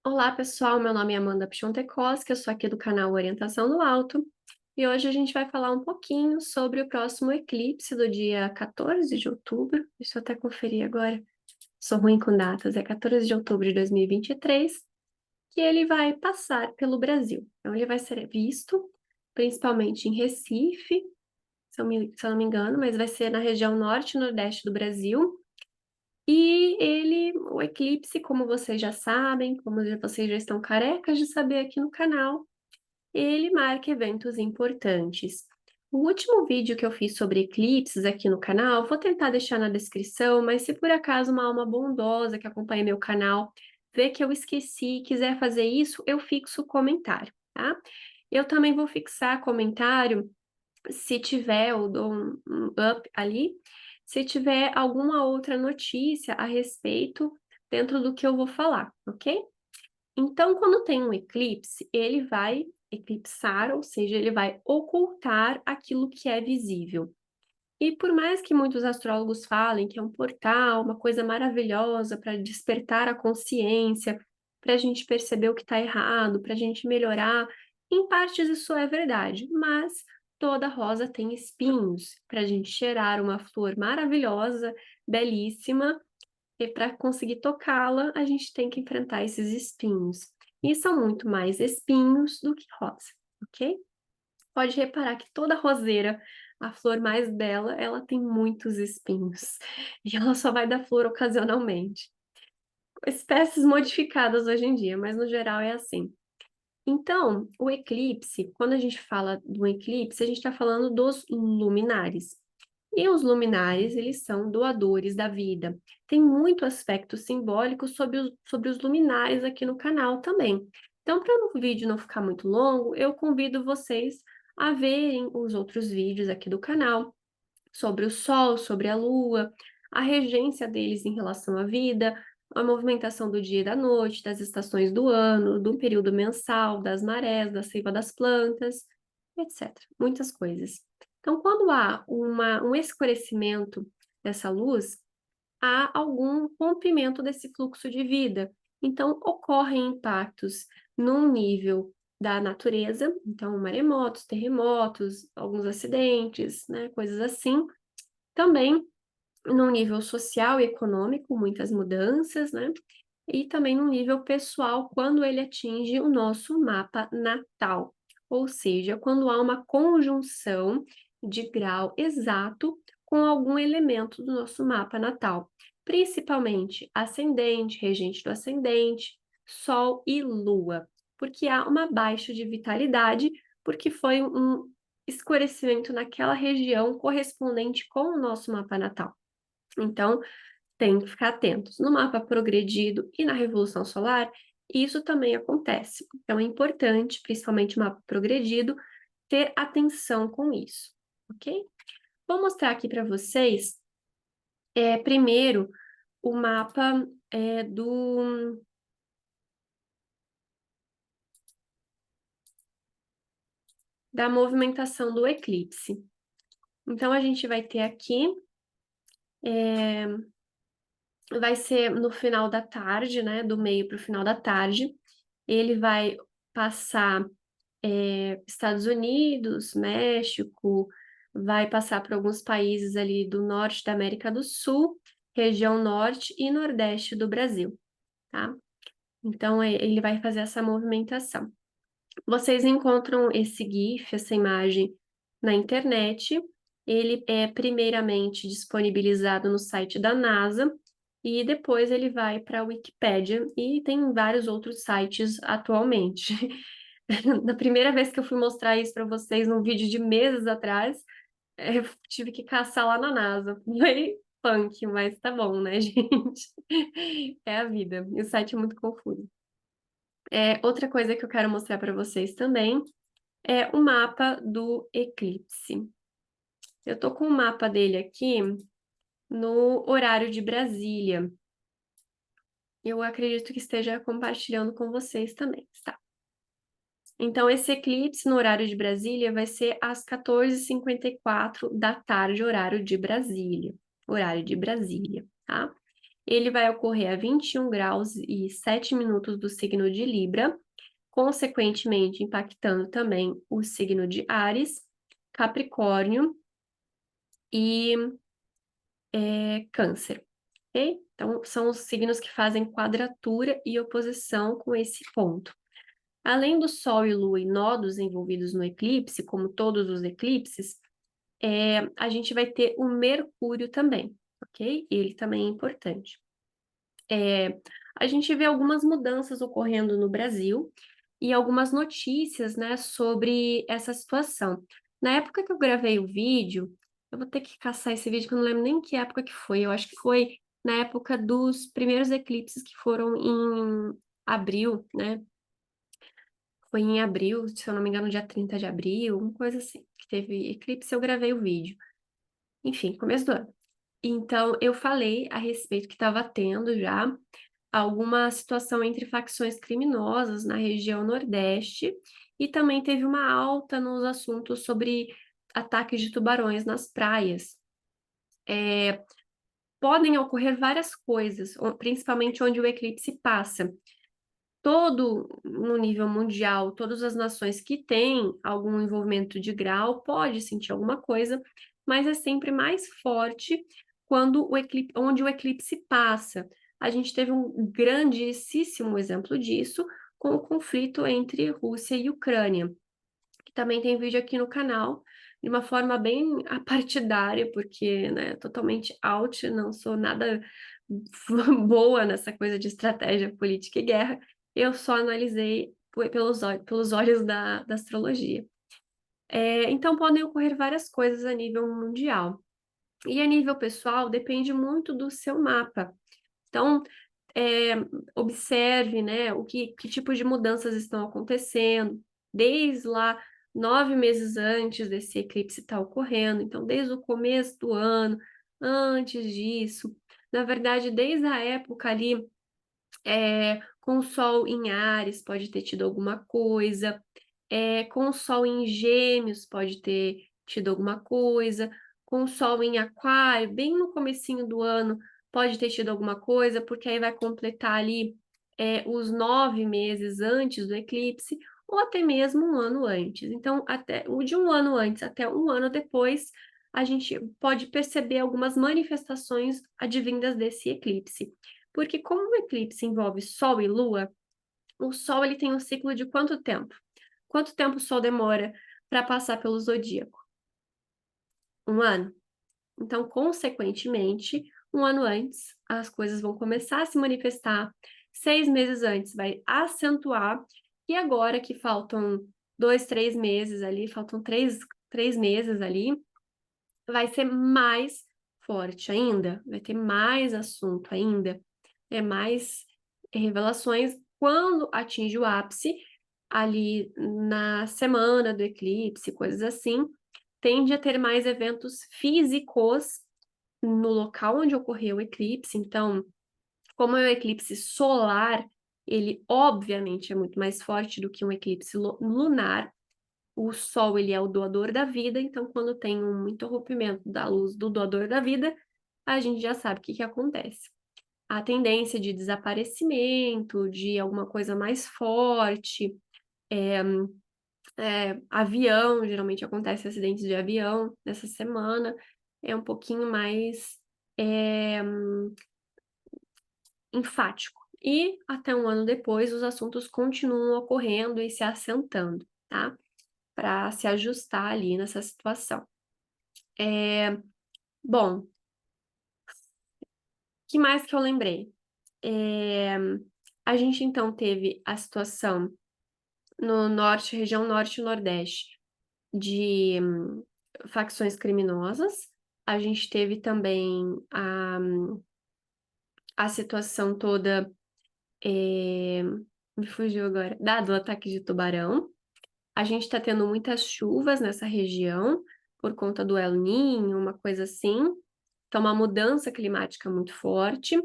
Olá, pessoal. Meu nome é Amanda Piontekowski, eu sou aqui do canal Orientação do Alto. E hoje a gente vai falar um pouquinho sobre o próximo eclipse do dia 14 de outubro. Deixa eu até conferir agora. Sou ruim com datas. É 14 de outubro de 2023, que ele vai passar pelo Brasil. Então, ele vai ser visto principalmente em Recife, se eu não me engano, mas vai ser na região norte e nordeste do Brasil. E o eclipse, como vocês já sabem, vocês já estão carecas de saber aqui no canal, ele marca eventos importantes. O último vídeo que eu fiz sobre eclipses aqui no canal, vou tentar deixar na descrição, mas se por acaso uma alma bondosa que acompanha meu canal vê que eu esqueci e quiser fazer isso, eu fixo o comentário, tá? Eu também vou fixar comentário se tiver, eu dou um up ali, se tiver alguma outra notícia a respeito dentro do que eu vou falar, ok? Então, quando tem um eclipse, ele vai eclipsar, ou seja, ele vai ocultar aquilo que é visível. E por mais que muitos astrólogos falem que é um portal, uma coisa maravilhosa para despertar a consciência, para a gente perceber o que está errado, para a gente melhorar, em partes isso é verdade, mas toda rosa tem espinhos. Para a gente cheirar uma flor maravilhosa, belíssima, e para conseguir tocá-la, a gente tem que enfrentar esses espinhos. E são muito mais espinhos do que rosa, ok? Pode reparar que toda roseira, a flor mais bela, ela tem muitos espinhos. E ela só vai dar flor ocasionalmente. Espécies modificadas hoje em dia, mas no geral é assim. Então, o eclipse, quando a gente fala do eclipse, a gente está falando dos luminares. E os luminares, eles são doadores da vida. Tem muito aspecto simbólico sobre os luminares aqui no canal também. Então, para o vídeo não ficar muito longo, eu convido vocês a verem os outros vídeos aqui do canal sobre o Sol, sobre a Lua, a regência deles em relação à vida, a movimentação do dia e da noite, das estações do ano, do período mensal, das marés, da seiva das plantas, etc. Muitas coisas. Então, quando há um escurecimento dessa luz, há algum rompimento desse fluxo de vida. Então, ocorrem impactos num nível da natureza, então maremotos, terremotos, alguns acidentes, né, coisas assim. Também no nível social e econômico, muitas mudanças, né? E também no nível pessoal, quando ele atinge o nosso mapa natal. Ou seja, quando há uma conjunção de grau exato com algum elemento do nosso mapa natal, principalmente ascendente, regente do ascendente, Sol e Lua, porque há uma baixa de vitalidade, porque foi um escurecimento naquela região correspondente com o nosso mapa natal. Então, tem que ficar atentos. No mapa progredido e na revolução solar, isso também acontece. Então, é importante, principalmente no mapa progredido, ter atenção com isso, ok? Vou mostrar aqui para vocês, primeiro, o mapa da movimentação do eclipse. Então, a gente vai ter aqui, vai ser no final da tarde, né? Do meio para o final da tarde. Ele vai passar Estados Unidos, México, vai passar por alguns países ali do norte da América do Sul, região norte e nordeste do Brasil, tá? Então, ele vai fazer essa movimentação. Vocês encontram esse GIF, essa imagem, na internet. Ele é primeiramente disponibilizado no site da NASA e depois ele vai para a Wikipédia e tem vários outros sites atualmente. Na primeira vez que eu fui mostrar isso para vocês num vídeo de meses atrás, eu tive que caçar lá na NASA. Foi punk, mas tá bom, né, gente? É a vida. E o site é muito confuso. Outra coisa que eu quero mostrar para vocês também é o mapa do eclipse. Eu tô com o mapa dele aqui no horário de Brasília. Eu acredito que esteja compartilhando com vocês também, tá? Então, esse eclipse no horário de Brasília vai ser às 14h54 da tarde, horário de Brasília. Horário de Brasília, tá? Ele vai ocorrer a 21 graus e 7 minutos do signo de Libra, consequentemente impactando também o signo de Áries, Capricórnio e Câncer. Ok? Então, são os signos que fazem quadratura e oposição com esse ponto. Além do Sol e Lua e nodos envolvidos no eclipse, como todos os eclipses, a gente vai ter o Mercúrio também, ok? Ele também é importante. A gente vê algumas mudanças ocorrendo no Brasil e algumas notícias, né, sobre essa situação. Na época que eu gravei o vídeo, eu vou ter que caçar esse vídeo, que eu não lembro nem que época que foi. Eu acho que foi na época dos primeiros eclipses que foram em abril, né? Foi em abril, se eu não me engano, dia 30 de abril, uma coisa assim, que teve eclipse, eu gravei o vídeo. Enfim, começo do ano. Então, eu falei a respeito que estava tendo já alguma situação entre facções criminosas na região Nordeste e também teve uma alta nos assuntos sobre ataques de tubarões nas praias. Podem ocorrer várias coisas, principalmente onde o eclipse passa. Todo, no nível mundial, todas as nações que têm algum envolvimento de grau pode sentir alguma coisa, mas é sempre mais forte quando onde o eclipse passa. A gente teve um grandíssimo exemplo disso com o conflito entre Rússia e Ucrânia, que também tem vídeo aqui no canal, de uma forma bem apartidária, porque, né, totalmente out, não sou nada boa nessa coisa de estratégia política e guerra, eu só analisei pelos olhos da astrologia. Então, podem ocorrer várias coisas a nível mundial. E a nível pessoal, depende muito do seu mapa. Então, é, observe, né, que tipo de mudanças estão acontecendo, desde lá 9 meses antes desse eclipse estar ocorrendo, então desde o começo do ano, antes disso, na verdade, desde a época ali, com o Sol em Áries, pode ter tido alguma coisa, com o Sol em Gêmeos, pode ter tido alguma coisa, com o Sol em Aquário, bem no comecinho do ano, pode ter tido alguma coisa, porque aí vai completar ali os 9 meses antes do eclipse, ou até mesmo um ano antes. Então, até o de um ano antes até um ano depois, a gente pode perceber algumas manifestações advindas desse eclipse. Porque como o eclipse envolve Sol e Lua, o Sol ele tem um ciclo de quanto tempo? Quanto tempo o Sol demora para passar pelo zodíaco? Um ano. Então, consequentemente, um ano antes, as coisas vão começar a se manifestar. 6 meses antes vai acentuar. E agora que faltam 2, 3 meses ali, faltam três meses ali, vai ser mais forte ainda, vai ter mais assunto ainda, mais revelações quando atinge o ápice, ali na semana do eclipse, coisas assim, tende a ter mais eventos físicos no local onde ocorreu o eclipse. Então, como é um eclipse solar, ele obviamente é muito mais forte do que um eclipse lunar. O Sol, ele é o doador da vida, então quando tem um interrompimento da luz do doador da vida, a gente já sabe o que acontece. A tendência de desaparecimento, de alguma coisa mais forte, avião, geralmente acontece acidentes de avião nessa semana, é um pouquinho mais é, enfático. E até um ano depois, os assuntos continuam ocorrendo e se assentando, tá? Para se ajustar ali nessa situação. Bom, que mais que eu lembrei? É, a gente então teve a situação no norte, região norte e nordeste, de facções criminosas. A gente teve também a situação toda, me fugiu agora, do ataque de tubarão. A gente está tendo muitas chuvas nessa região por conta do El Niño, uma coisa assim. Então, uma mudança climática muito forte.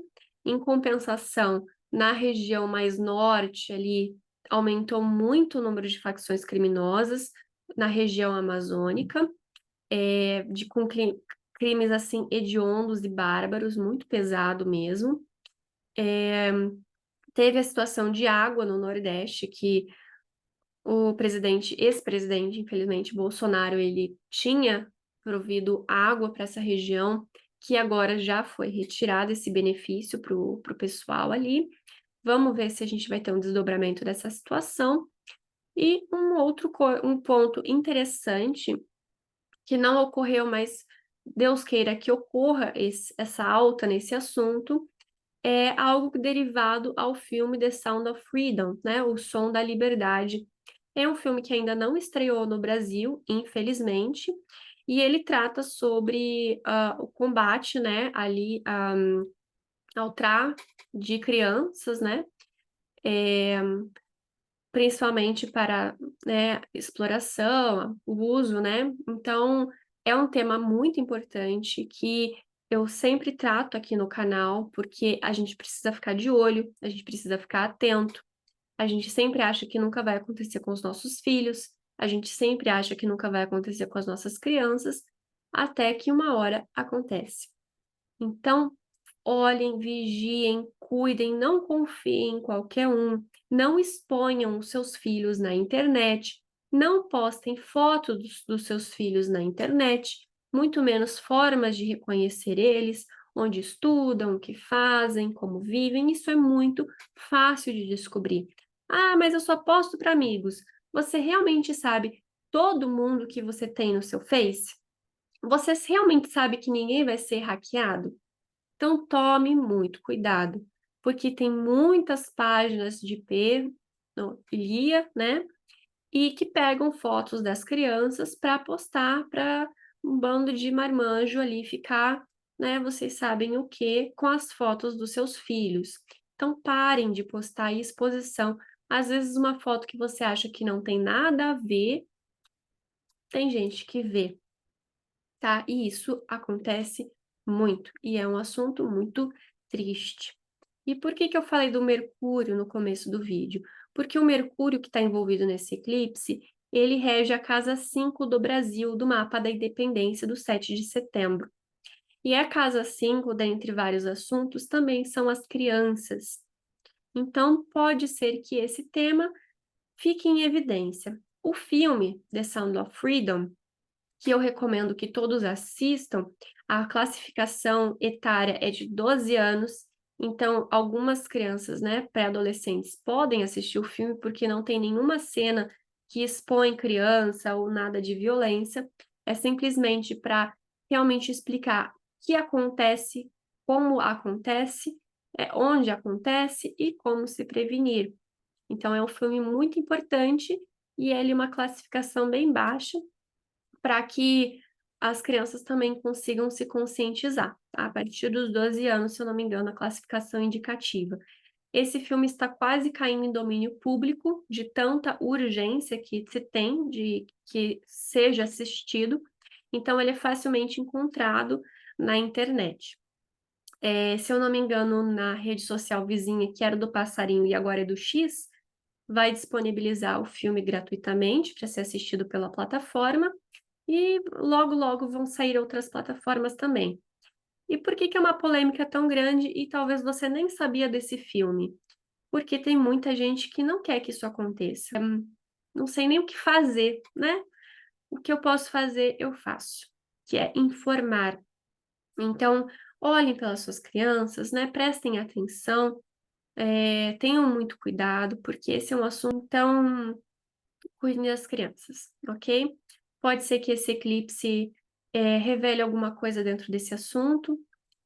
Em compensação, na região mais norte, ali, aumentou muito o número de facções criminosas na região amazônica, com crimes assim hediondos e bárbaros, muito pesado mesmo. Teve a situação de água no Nordeste, que o ex-presidente, infelizmente, Bolsonaro, ele tinha provido água para essa região, que agora já foi retirado esse benefício para o pessoal ali. Vamos ver se a gente vai ter um desdobramento dessa situação. E um ponto interessante, que não ocorreu, mas Deus queira que ocorra essa alta nesse assunto, é algo derivado ao filme The Sound of Freedom, né? O Som da Liberdade. É um filme que ainda não estreou no Brasil, infelizmente, e ele trata sobre o combate, né, ali ao tráfico de crianças, né? Principalmente para, né, exploração, o uso, né? Então, é um tema muito importante que eu sempre trato aqui no canal, porque a gente precisa ficar de olho, a gente precisa ficar atento. A gente sempre acha que nunca vai acontecer com os nossos filhos, a gente sempre acha que nunca vai acontecer com as nossas crianças, até que uma hora acontece. Então, olhem, vigiem, cuidem, não confiem em qualquer um, não exponham os seus filhos na internet, não postem fotos dos seus filhos na internet, muito menos formas de reconhecer eles, onde estudam, o que fazem, como vivem, isso é muito fácil de descobrir. Ah, mas eu só posto para amigos. Você realmente sabe todo mundo que você tem no seu Face? Você realmente sabe que ninguém vai ser hackeado? Então, tome muito cuidado, porque tem muitas páginas de pedofilia, né? E que pegam fotos das crianças para postar para um bando de marmanjo ali ficar, né? Vocês sabem o que, com as fotos dos seus filhos. Então, parem de postar exposição. Às vezes, uma foto que você acha que não tem nada a ver, tem gente que vê, tá? E isso acontece muito, e é um assunto muito triste. E por que que eu falei do Mercúrio no começo do vídeo? Porque o Mercúrio que está envolvido nesse eclipse, ele rege a casa 5 do Brasil, do mapa da independência do 7 de setembro. E a casa 5, dentre vários assuntos, também são as crianças. Então, pode ser que esse tema fique em evidência. O filme The Sound of Freedom, que eu recomendo que todos assistam, a classificação etária é de 12 anos, então algumas crianças, né, pré-adolescentes, podem assistir o filme porque não tem nenhuma cena que expõe criança ou nada de violência, é simplesmente para realmente explicar o que acontece, como acontece, onde acontece e como se prevenir. Então é um filme muito importante e ele é uma classificação bem baixa, para que as crianças também consigam se conscientizar, tá? A partir dos 12 anos, se eu não me engano, a classificação indicativa. Esse filme está quase caindo em domínio público, de tanta urgência que se tem de que seja assistido, então ele é facilmente encontrado na internet. Se eu não me engano, na rede social vizinha, que era do Passarinho e agora é do X, vai disponibilizar o filme gratuitamente para ser assistido pela plataforma, e logo, logo vão sair outras plataformas também. E por que que é uma polêmica tão grande e talvez você nem sabia desse filme? Porque tem muita gente que não quer que isso aconteça. Não sei nem o que fazer, né? O que eu posso fazer, eu faço, que é informar. Então, olhem pelas suas crianças, né? Prestem atenção, tenham muito cuidado, porque esse é um assunto tão cuidem das crianças, ok? Pode ser que esse eclipse revele alguma coisa dentro desse assunto.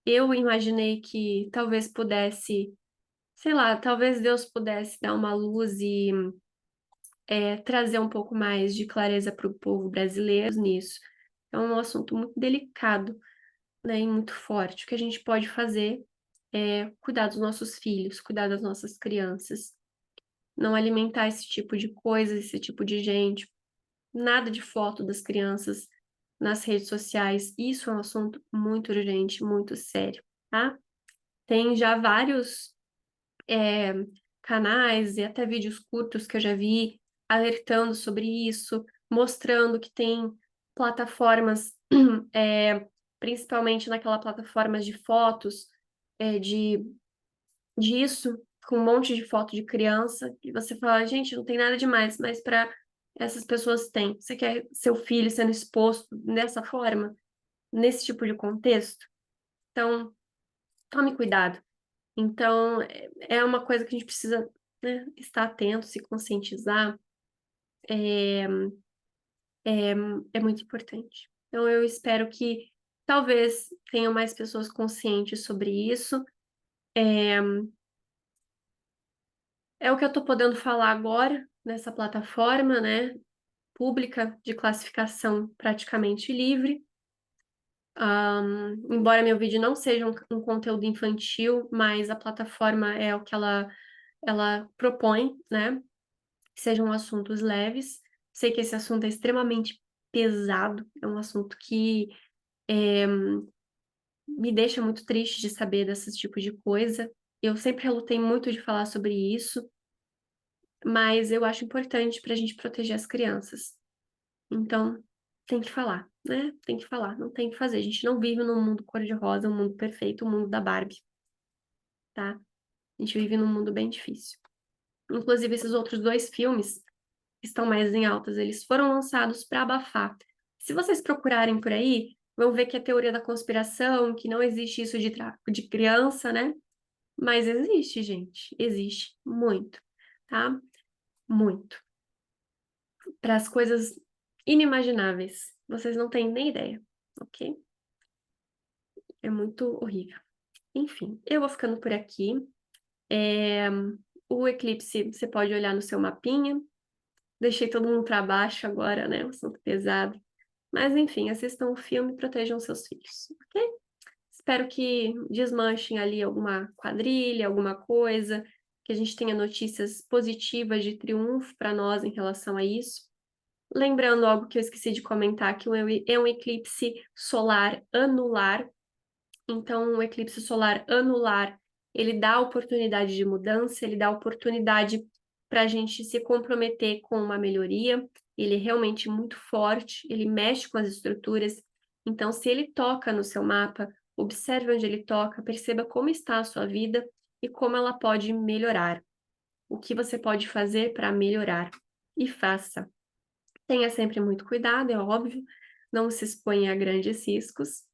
Eu imaginei que talvez pudesse, sei lá, talvez Deus pudesse dar uma luz e trazer um pouco mais de clareza para o povo brasileiro nisso. É um assunto muito delicado, né, e muito forte. O que a gente pode fazer é cuidar dos nossos filhos, cuidar das nossas crianças, não alimentar esse tipo de coisa, esse tipo de gente, nada de foto das crianças nas redes sociais. Isso é um assunto muito urgente, muito sério, tá? Tem já vários é, canais e até vídeos curtos que eu já vi alertando sobre isso, mostrando que tem plataformas, principalmente naquela plataformas de fotos, de disso, com um monte de foto de criança, e você fala, gente, não tem nada demais, mas para essas pessoas tem. Você quer seu filho sendo exposto dessa forma, nesse tipo de contexto? Então, tome cuidado. Então, é uma coisa que a gente precisa, né, estar atento, se conscientizar, é, é muito importante. Então, eu espero que talvez tenham mais pessoas conscientes sobre isso. É o que eu estou podendo falar agora nessa plataforma, né, pública de classificação praticamente livre. Embora meu vídeo não seja um conteúdo infantil, mas a plataforma é o que ela propõe, né? Que sejam assuntos leves. Sei que esse assunto é extremamente pesado, é um assunto que me deixa muito triste de saber desses tipos de coisa. Eu sempre relutei muito de falar sobre isso, mas eu acho importante para a gente proteger as crianças. Então, tem que falar, né? Tem que falar, não tem o que fazer. A gente não vive num mundo cor-de-rosa, um mundo perfeito, um mundo da Barbie, tá? A gente vive num mundo bem difícil. Inclusive, esses outros dois filmes que estão mais em altas, eles foram lançados para abafar. Se vocês procurarem por aí, vão ver que é teoria da conspiração, que não existe isso de tráfico de criança, né? Mas existe, gente. Existe muito, tá? Muito. Para as coisas inimagináveis. Vocês não têm nem ideia, ok? É muito horrível. Enfim, eu vou ficando por aqui. É, O eclipse você pode olhar no seu mapinha. Deixei todo mundo para baixo agora, né? Um assunto pesado. Mas enfim, assistam o filme e protejam seus filhos, ok? Espero que desmanchem ali alguma quadrilha, alguma coisa, que a gente tenha notícias positivas de triunfo para nós em relação a isso. Lembrando algo que eu esqueci de comentar, que é um eclipse solar anular. Então, o eclipse solar anular, ele dá oportunidade de mudança, ele dá oportunidade para a gente se comprometer com uma melhoria. Ele é realmente muito forte, ele mexe com as estruturas. Então, se ele toca no seu mapa, observe onde ele toca, perceba como está a sua vida e como ela pode melhorar. O que você pode fazer para melhorar e faça. Tenha sempre muito cuidado, é óbvio, não se exponha a grandes riscos.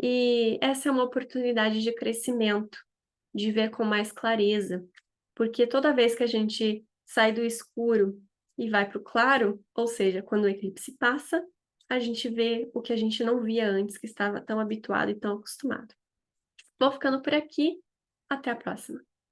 E essa é uma oportunidade de crescimento, de ver com mais clareza, porque toda vez que a gente sai do escuro e vai para o claro, ou seja, quando o eclipse passa, a gente vê o que a gente não via antes, que estava tão habituado e tão acostumado. Vou ficando por aqui, até a próxima.